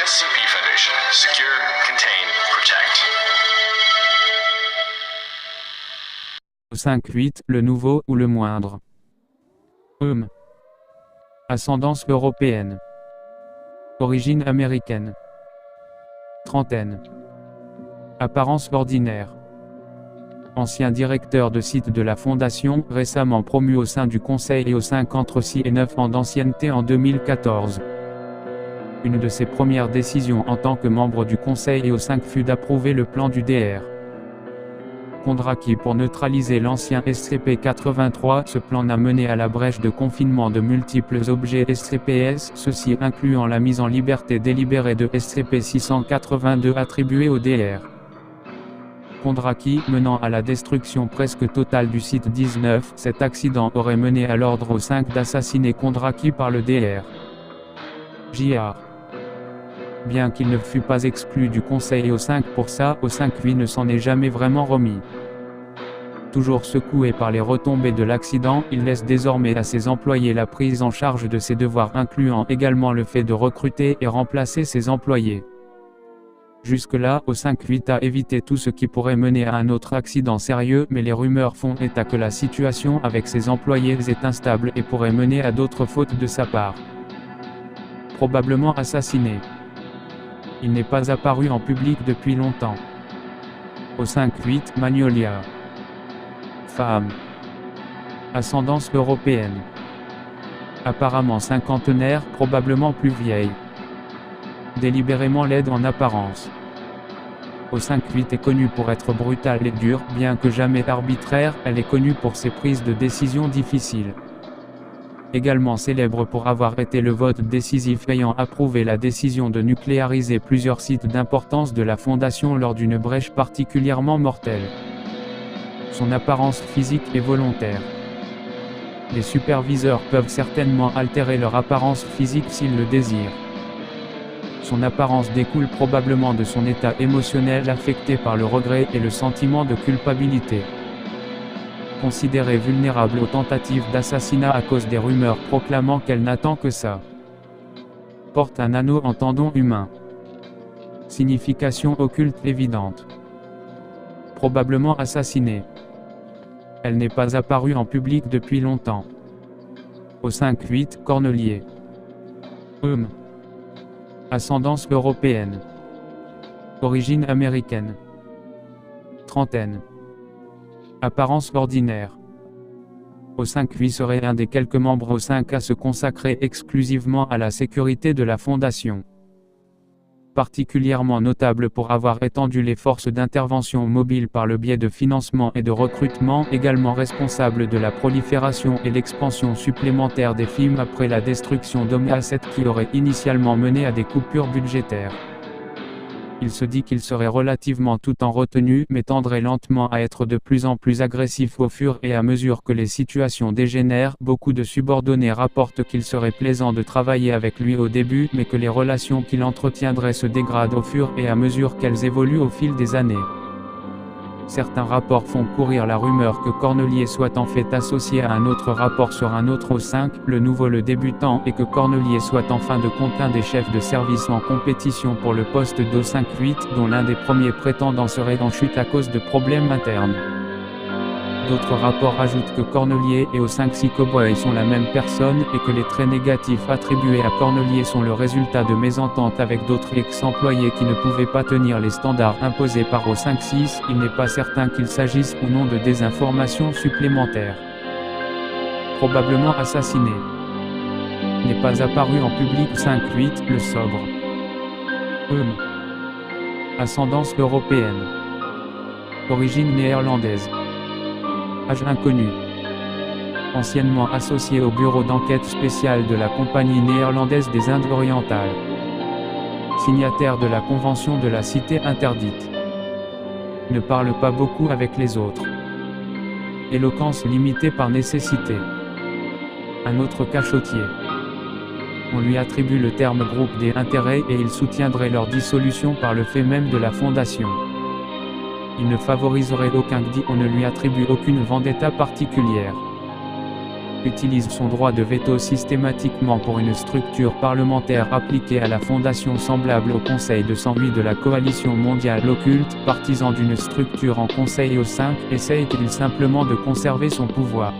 SCP Foundation. Secure, contain, protect. Au 5-8, le nouveau ou le moindre. Ascendance européenne. Origine américaine. Trentaine. Apparence ordinaire. Ancien directeur de site de la Fondation, récemment promu au sein du Conseil et au 5 entre 6 et 9 ans d'ancienneté en 2014. Une de ses premières décisions en tant que membre du Conseil et au 5 fut d'approuver le plan du DR. Kondraki pour neutraliser l'ancien SCP-83. Ce plan n'a mené à la brèche de confinement de multiples objets SCPS, ceci incluant la mise en liberté délibérée de SCP-682 attribué au DR. Kondraki, menant à la destruction presque totale du site 19, cet accident aurait mené à l'ordre au 5 d'assassiner Kondraki par le DR. J.A. Bien qu'il ne fût pas exclu du Conseil au 5 pour ça, au 5 lui ne s'en est jamais vraiment remis. Toujours secoué par les retombées de l'accident, il laisse désormais à ses employés la prise en charge de ses devoirs incluant également le fait de recruter et remplacer ses employés. Jusque-là, au 5-8 a évité tout ce qui pourrait mener à un autre accident sérieux, mais les rumeurs font état que la situation avec ses employés est instable et pourrait mener à d'autres fautes de sa part. Probablement assassiné. Il n'est pas apparu en public depuis longtemps. Au 5-8, Magnolia. Femme. Ascendance européenne. Apparemment cinquantenaire, probablement plus vieille. Délibérément laide en apparence. Au 5-8 est connue pour être brutale et dure, bien que jamais arbitraire, elle est connue pour ses prises de décision difficiles. Également célèbre pour avoir été le vote décisif ayant approuvé la décision de nucléariser plusieurs sites d'importance de la Fondation lors d'une brèche particulièrement mortelle. Son apparence physique est volontaire. Les superviseurs peuvent certainement altérer leur apparence physique s'ils le désirent. Son apparence découle probablement de son état émotionnel affecté par le regret et le sentiment de culpabilité. Considérée vulnérable aux tentatives d'assassinat à cause des rumeurs proclamant qu'elle n'attend que ça. Porte un anneau en tendon humain. Signification occulte évidente. Probablement assassinée. Elle n'est pas apparue en public depuis longtemps. Au 5-8, cornelier. Ascendance européenne. Origine américaine. Trentaine. Apparence ordinaire. Au 5-8 serait un des quelques membres au 5 à se consacrer exclusivement à la sécurité de la Fondation. Particulièrement notable pour avoir étendu les forces d'intervention mobiles par le biais de financement et de recrutement, également responsable de la prolifération et l'expansion supplémentaire des films après la destruction d'Omega 7 qui aurait initialement mené à des coupures budgétaires. Il se dit qu'il serait relativement tout en retenue, mais tendrait lentement à être de plus en plus agressif au fur et à mesure que les situations dégénèrent. Beaucoup de subordonnés rapportent qu'il serait plaisant de travailler avec lui au début, mais que les relations qu'il entretiendrait se dégradent au fur et à mesure qu'elles évoluent au fil des années. Certains rapports font courir la rumeur que Cornelier soit en fait associé à un autre rapport sur un autre au 5, le nouveau le débutant, et que Cornelier soit en fin de compte un des chefs de service en compétition pour le poste d'O 5-8, dont l'un des premiers prétendants serait en chute à cause de problèmes internes. D'autres rapports ajoutent que Cornelier et Au 5-6 Cowboy sont la même personne, et que les traits négatifs attribués à Cornelier sont le résultat de mésententes avec d'autres ex-employés qui ne pouvaient pas tenir les standards imposés par Au 5-6. Il n'est pas certain qu'il s'agisse ou non de désinformation supplémentaire. Probablement assassiné. N'est pas apparu en public. 5-8, le sobre. Ascendance européenne. Origine néerlandaise. Âge inconnu. Anciennement associé au bureau d'enquête spécial de la Compagnie néerlandaise des Indes orientales. Signataire de la Convention de la Cité interdite. Ne parle pas beaucoup avec les autres. Éloquence limitée par nécessité. Un autre cachotier. On lui attribue le terme groupe des intérêts et il soutiendrait leur dissolution par le fait même de la fondation. Il ne favoriserait aucun GDI, on ne lui attribue aucune vendetta particulière. utilise son droit de veto systématiquement pour une structure parlementaire appliquée à la fondation semblable au Conseil de 108 de la coalition mondiale occulte, partisan d'une structure en conseil au 5, essaye-t-il simplement de conserver son pouvoir ?